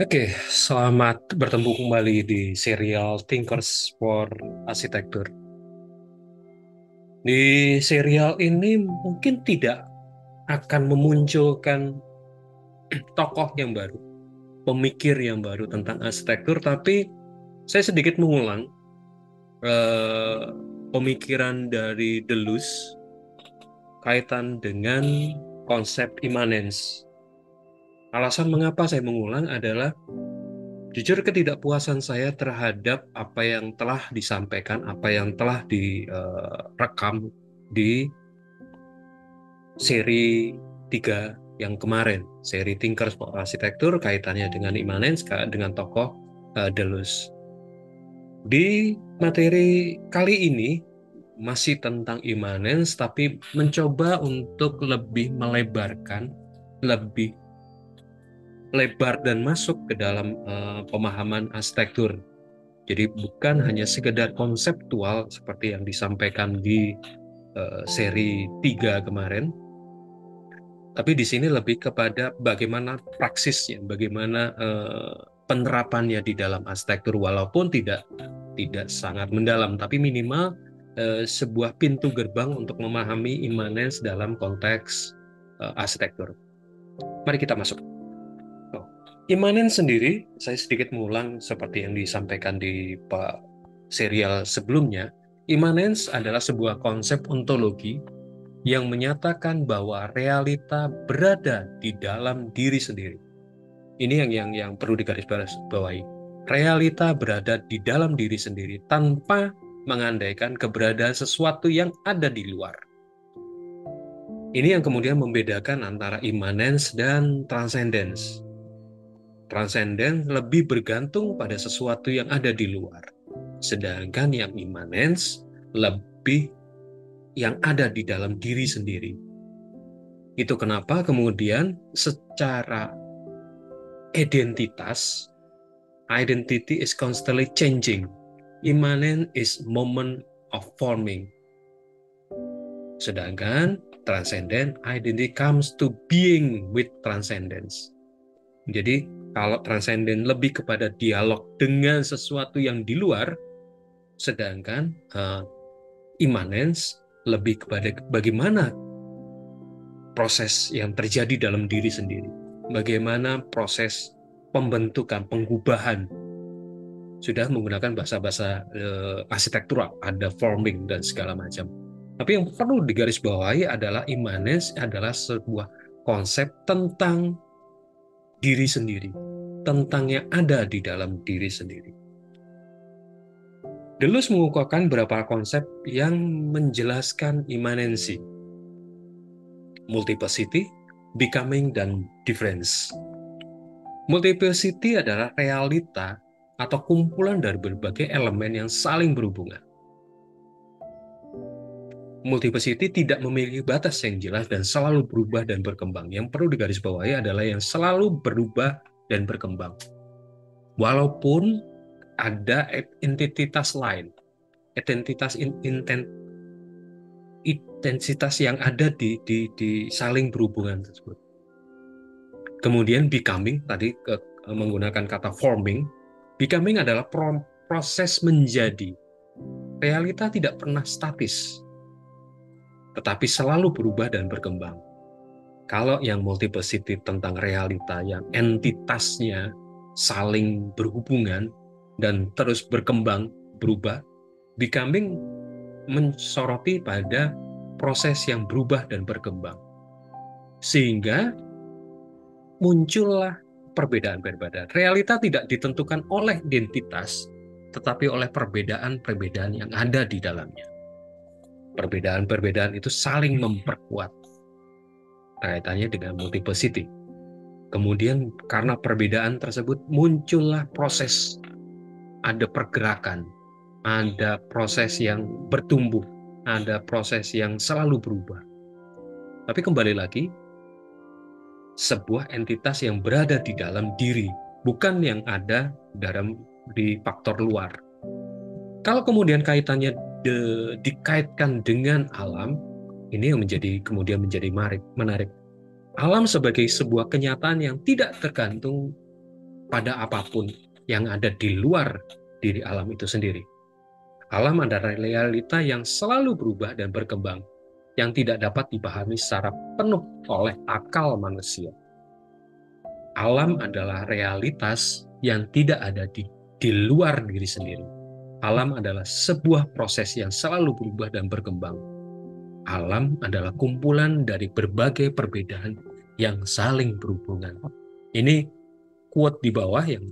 Oke, selamat bertemu kembali di serial Thinkers for Architecture. Di serial ini mungkin tidak akan memunculkan tokoh yang baru, pemikir yang baru tentang arsitektur, tapi saya sedikit mengulang eh, pemikiran dari Deleuze kaitan dengan konsep immanence. Alasan mengapa saya mengulang adalah jujur ketidakpuasan saya terhadap apa yang telah disampaikan, apa yang telah direkam di seri 3 yang kemarin, seri Thinkers for Architecture kaitannya dengan immanence, dengan tokoh Deleuze. Di materi kali ini masih tentang immanence, tapi mencoba untuk lebih melebarkan, lebih lebar dan masuk ke dalam pemahaman arsitektur. Jadi bukan hanya sekedar konseptual seperti yang disampaikan di seri 3 kemarin, tapi di sini lebih kepada bagaimana praksisnya, bagaimana penerapannya di dalam arsitektur, walaupun tidak sangat mendalam, tapi minimal sebuah pintu gerbang untuk memahami immanence dalam konteks arsitektur. Mari kita masuk. Oh. Immanence sendiri, saya sedikit mengulang seperti yang disampaikan di serial sebelumnya. Immanence adalah sebuah konsep ontologi yang menyatakan bahwa realita berada di dalam diri sendiri. Ini yang perlu digarisbawahi. Realita berada di dalam diri sendiri tanpa mengandaikan keberadaan sesuatu yang ada di luar. Ini yang kemudian membedakan antara immanence dan transcendence. Transcendence lebih bergantung pada sesuatu yang ada di luar. Sedangkan yang immanence lebih yang ada di dalam diri sendiri. Itu kenapa kemudian secara identitas, identity is constantly changing. Immanent is moment of forming. Sedangkan transcendent, identity comes to being with transcendence. Jadi kalau transcendent lebih kepada dialog dengan sesuatu yang di luar, sedangkan immanence lebih kepada bagaimana proses yang terjadi dalam diri sendiri. Bagaimana proses pembentukan, pengubahan. Sudah menggunakan bahasa-bahasa arsitektural, ada forming dan segala macam. Tapi yang perlu digarisbawahi adalah immanence adalah sebuah konsep tentang diri sendiri, tentang yang ada di dalam diri sendiri. Deleuze mengukuhkan beberapa konsep yang menjelaskan imanensi, multiplicity, becoming, dan difference. Multiplicity adalah realita atau kumpulan dari berbagai elemen yang saling berhubungan. Multiplicity tidak memiliki batas yang jelas dan selalu berubah dan berkembang. Yang perlu digarisbawahi adalah yang selalu berubah dan berkembang. Walaupun ada entitas lain, intensitas yang ada di saling berhubungan tersebut. Kemudian becoming, tadi menggunakan kata forming, becoming adalah proses menjadi. Realita tidak pernah statis, tetapi selalu berubah dan berkembang. Kalau yang multiplicity tentang realita yang entitasnya saling berhubungan dan terus berkembang, berubah, becoming mensoroti pada proses yang berubah dan berkembang. Sehingga muncullah perbedaan-perbedaan. Realita tidak ditentukan oleh identitas, tetapi oleh perbedaan-perbedaan yang ada di dalamnya. Perbedaan-perbedaan itu saling memperkuat kaitannya dengan multiplicity. Kemudian karena perbedaan tersebut muncullah proses, ada pergerakan, ada proses yang bertumbuh, ada proses yang selalu berubah. Tapi kembali lagi, sebuah entitas yang berada di dalam diri, bukan yang ada di faktor luar. Kalau kemudian kaitannya dikaitkan dengan alam, ini yang kemudian menjadi menarik. Alam sebagai sebuah kenyataan yang tidak tergantung pada apapun yang ada di luar diri alam itu sendiri. Alam adalah realita yang selalu berubah dan berkembang, yang tidak dapat dipahami secara penuh oleh akal manusia. Alam adalah realitas yang tidak ada di luar diri sendiri. Alam adalah sebuah proses yang selalu berubah dan berkembang. Alam adalah kumpulan dari berbagai perbedaan yang saling berhubungan. Ini quote di bawah yang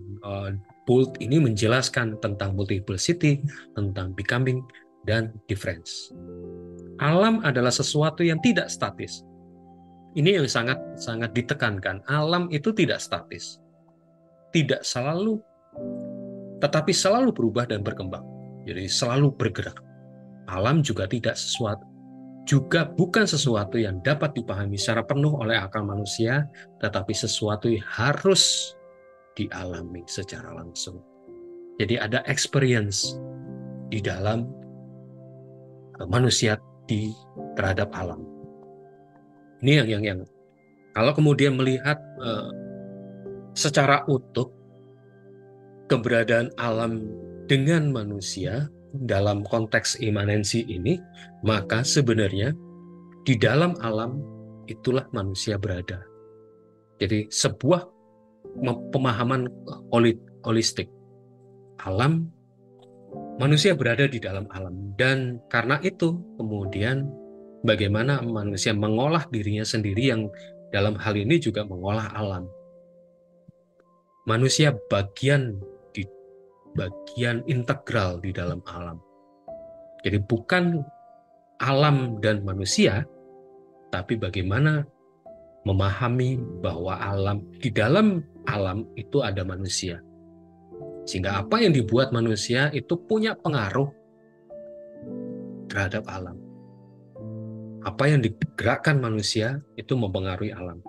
bold ini menjelaskan tentang multiplicity, tentang becoming, dan difference. Alam adalah sesuatu yang tidak statis. Ini yang sangat ditekankan. Alam itu tidak statis. Tidak selalu, tetapi selalu berubah dan berkembang. Jadi selalu bergerak. Alam juga bukan sesuatu yang dapat dipahami secara penuh oleh akal manusia, tetapi sesuatu yang harus dialami secara langsung. Jadi ada experience di dalam manusia terhadap alam. Ini yang kalau kemudian melihat secara utuh keberadaan alam dengan manusia dalam konteks imanensi ini, maka sebenarnya di dalam alam itulah manusia berada. Jadi sebuah pemahaman holistik. Alam, manusia berada di dalam alam. Dan karena itu kemudian bagaimana manusia mengolah dirinya sendiri yang dalam hal ini juga mengolah alam. Manusia bagian integral di dalam alam. Jadi bukan alam dan manusia, tapi bagaimana memahami bahwa di dalam alam itu ada manusia. Sehingga apa yang dibuat manusia itu punya pengaruh terhadap alam. Apa yang digerakkan manusia itu mempengaruhi alam.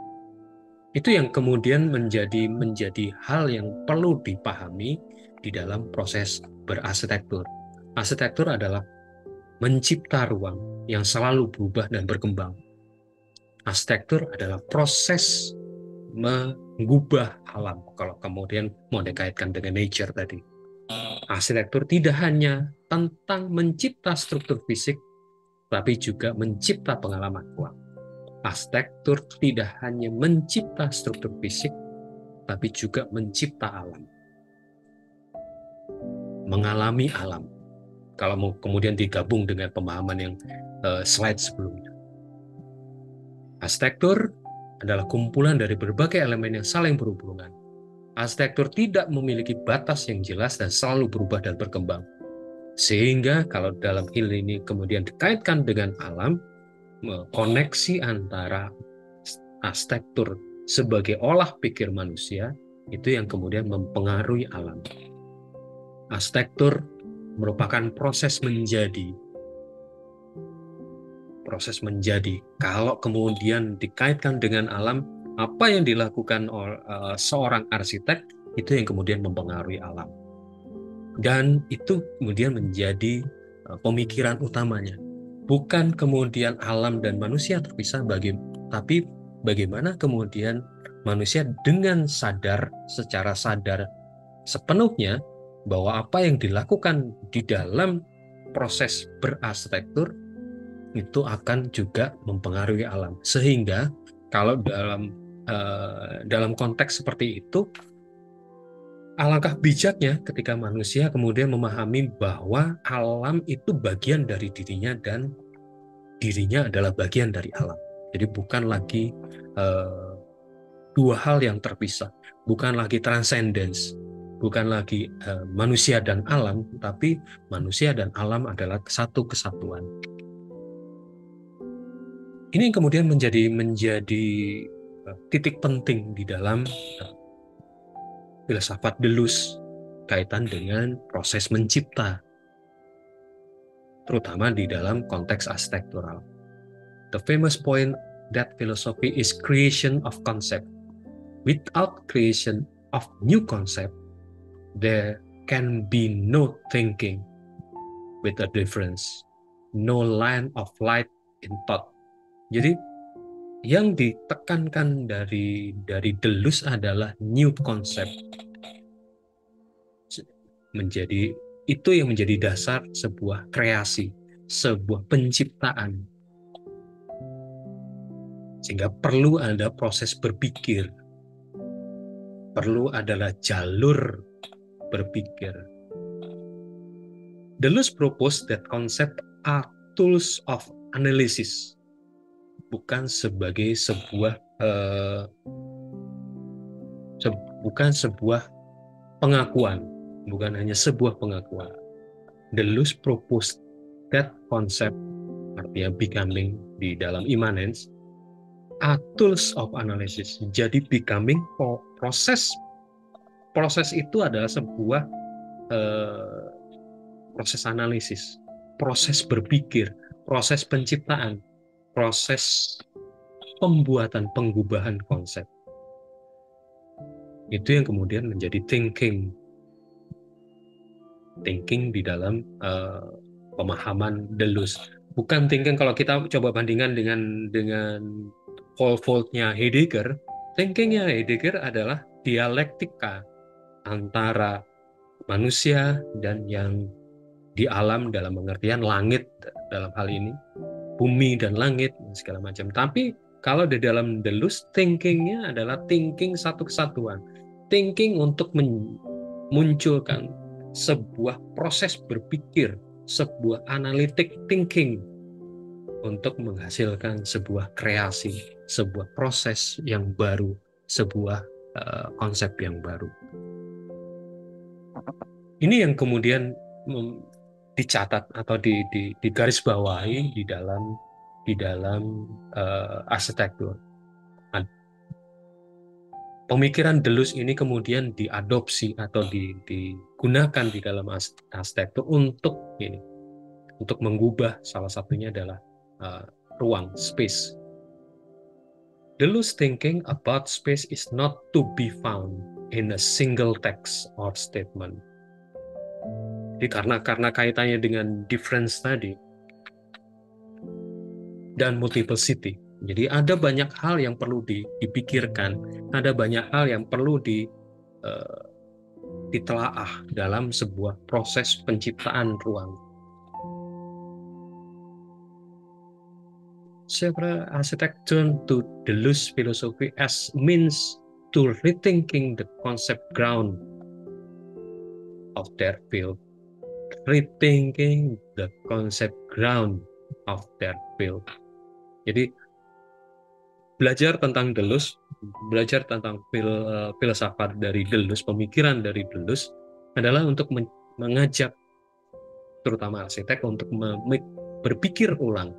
Itu yang kemudian menjadi hal yang perlu dipahami di dalam proses berarsitektur. Arsitektur adalah mencipta ruang yang selalu berubah dan berkembang. Arsitektur adalah proses mengubah alam, kalau kemudian mau dikaitkan dengan nature tadi. Arsitektur tidak hanya tentang mencipta struktur fisik, tapi juga mencipta pengalaman ruang. Arsitektur tidak hanya mencipta struktur fisik, tapi juga mencipta alam. Mengalami alam. Kalau mau kemudian digabung dengan pemahaman yang slide sebelumnya. Arsitektur adalah kumpulan dari berbagai elemen yang saling berhubungan. Arsitektur tidak memiliki batas yang jelas dan selalu berubah dan berkembang. Sehingga kalau dalam hal ini kemudian dikaitkan dengan alam, koneksi antara arsitektur sebagai olah pikir manusia itu yang kemudian mempengaruhi alam. Arsitektur merupakan proses menjadi. Kalau kemudian dikaitkan dengan alam, apa yang dilakukan oleh seorang arsitek itu yang kemudian mempengaruhi alam. Dan itu kemudian menjadi pemikiran utamanya. Bukan kemudian alam dan manusia terpisah, tapi bagaimana kemudian manusia dengan secara sadar sepenuhnya bahwa apa yang dilakukan di dalam proses berarsitektur itu akan juga mempengaruhi alam. Sehingga kalau dalam konteks seperti itu, alangkah bijaknya ketika manusia kemudian memahami bahwa alam itu bagian dari dirinya dan dirinya adalah bagian dari alam. Jadi bukan lagi dua hal yang terpisah, bukan lagi transcendence, bukan lagi manusia dan alam, tapi manusia dan alam adalah satu kesatuan. Ini yang kemudian menjadi titik penting di dalam filsafat Deleuze kaitan dengan proses mencipta, terutama di dalam konteks arsitektural. The famous point that philosophy is creation of concept. Without creation of new concept, there can be no thinking with a difference, no line of light in thought. Jadi yang ditekankan dari Deleuze adalah new concept. itu yang menjadi dasar sebuah kreasi, sebuah penciptaan. Sehingga perlu ada proses berpikir, perlu adalah jalur berpikir. Deleuze proposed that concept are tools of analysis, bukan sebagai bukan sebuah pengakuan, bukan hanya sebuah pengakuan. Deleuze proposed that concept, artinya becoming di dalam immanence, are tools of analysis. Jadi becoming proses itu adalah sebuah proses analisis, proses berpikir, proses penciptaan, proses pembuatan, pengubahan konsep. Itu yang kemudian menjadi thinking di dalam pemahaman Deleuze. Bukan thinking kalau kita coba bandingkan dengan Voltnya Heidegger. Thinkingnya Heidegger adalah dialektika antara manusia dan yang di alam, dalam pengertian langit dalam hal ini, bumi dan langit segala macam. Tapi kalau di dalam Deleuze, thinkingnya adalah thinking satu kesatuan, thinking untuk memunculkan sebuah proses berpikir, sebuah analytic thinking untuk menghasilkan sebuah kreasi, sebuah proses yang baru, sebuah konsep yang baru. Ini yang kemudian dicatat atau digarisbawahi di dalam arsitektur. Pemikiran Deleuze ini kemudian diadopsi atau digunakan di dalam arsitektur untuk mengubah, salah satunya adalah ruang, space. Deleuze thinking about space is not to be found in a single text or statement. Jadi karena kaitannya dengan difference tadi dan multiplicity, jadi ada banyak hal yang perlu dipikirkan, ada banyak hal yang perlu ditelaah dalam sebuah proses penciptaan ruang. Several architects turn to Deleuze philosophy as means to rethinking the concept ground of their field. Rethinking the concept ground of their field. Jadi belajar tentang Deleuze, belajar tentang filsafat dari Deleuze, pemikiran dari Deleuze adalah untuk mengajak terutama arsitek untuk berpikir ulang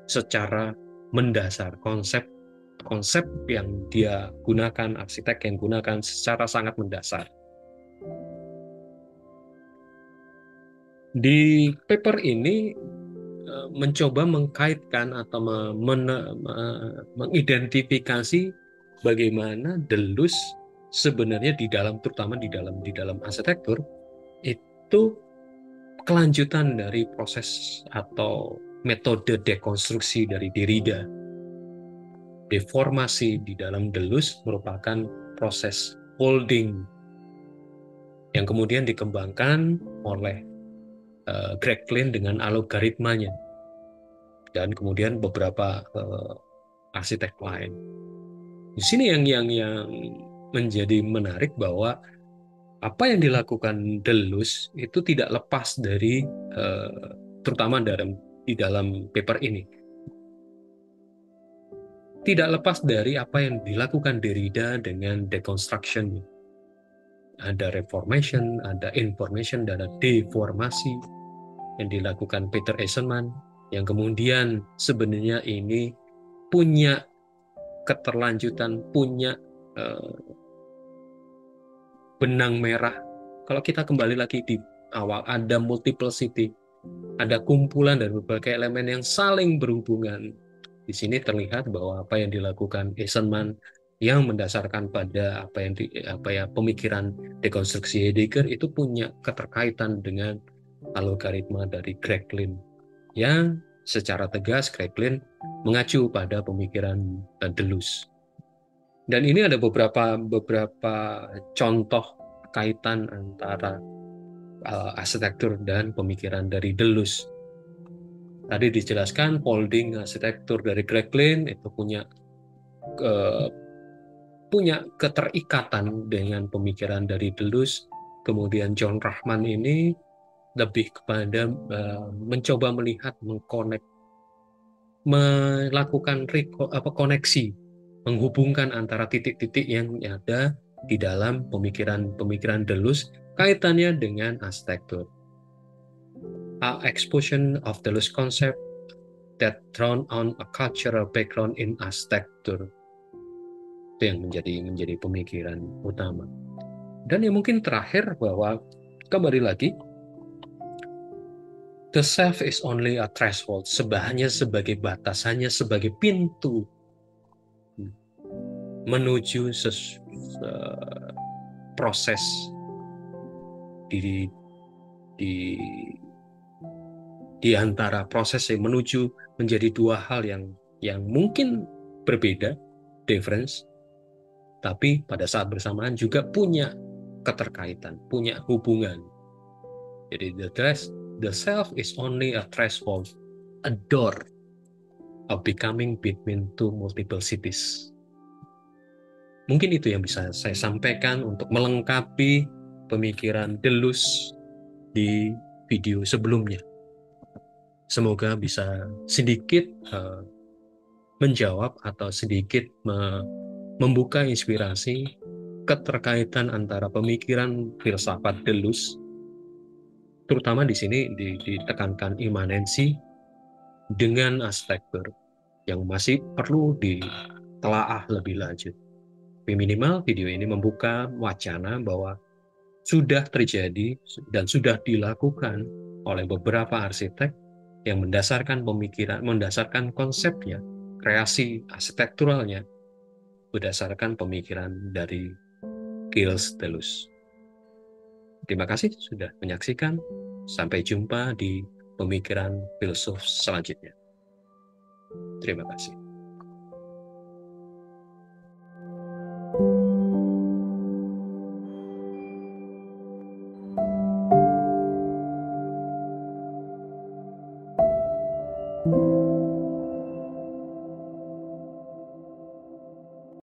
secara mendasar, konsep yang dia gunakan, arsitek yang gunakan secara sangat mendasar. Di paper ini mencoba mengkaitkan atau mengidentifikasi bagaimana Deleuze sebenarnya terutama di dalam arsitektur itu kelanjutan dari proses atau metode dekonstruksi dari Derrida. Deformasi di dalam Deleuze merupakan proses holding yang kemudian dikembangkan oleh Greg Klein dengan algoritmanya dan kemudian beberapa arsitek lain. Di sini yang menjadi menarik bahwa apa yang dilakukan Deleuze itu tidak lepas dari terutama di dalam paper ini tidak lepas dari apa yang dilakukan Derrida dengan deconstruction. Ada reformation, ada information, dan ada deformasi yang dilakukan Peter Eisenman, yang kemudian sebenarnya ini punya keterlanjutan, punya benang merah. Kalau kita kembali lagi di awal, ada multiplicity, ada kumpulan dari berbagai elemen yang saling berhubungan. Di sini terlihat bahwa apa yang dilakukan Eisenman yang mendasarkan pada pemikiran dekonstruksi Heidegger itu punya keterkaitan dengan algoritma dari Greg Klein, yang secara tegas Greg Klein mengacu pada pemikiran Deleuze. Dan ini ada beberapa contoh kaitan antara arsitektur dan pemikiran dari Deleuze. Tadi dijelaskan folding arsitektur dari Greg Lynn itu punya keterikatan dengan pemikiran dari Deleuze. Kemudian John Rahman ini lebih kepada mencoba melihat, melakukan koneksi, menghubungkan antara titik-titik yang ada di dalam pemikiran Deleuze kaitannya dengan arsitektur. Exposition of Deleuze concept that drawn on a cultural background in arsitektur. Itu yang menjadi pemikiran utama. Dan yang mungkin terakhir bahwa kembali lagi, the self is only a threshold, hanya sebagai batas, hanya sebagai pintu menuju proses di antara proses yang menuju menjadi dua hal yang mungkin berbeda, difference, tapi pada saat bersamaan juga punya keterkaitan, punya hubungan. Jadi the self is only a threshold, a door of becoming between two multiple cities. Mungkin itu yang bisa saya sampaikan untuk melengkapi pemikiran Deleuze di video sebelumnya. Semoga bisa sedikit menjawab atau sedikit membuka inspirasi keterkaitan antara pemikiran filsafat Deleuze, terutama di sini ditekankan imanensi dengan arsitektur yang masih perlu ditelaah lebih lanjut. Tapi minimal video ini membuka wacana bahwa sudah terjadi dan sudah dilakukan oleh beberapa arsitek yang mendasarkan konsepnya, kreasi arsitekturalnya berdasarkan pemikiran dari Gilles Deleuze. Terima kasih sudah menyaksikan. Sampai jumpa di pemikiran filsuf selanjutnya. Terima kasih.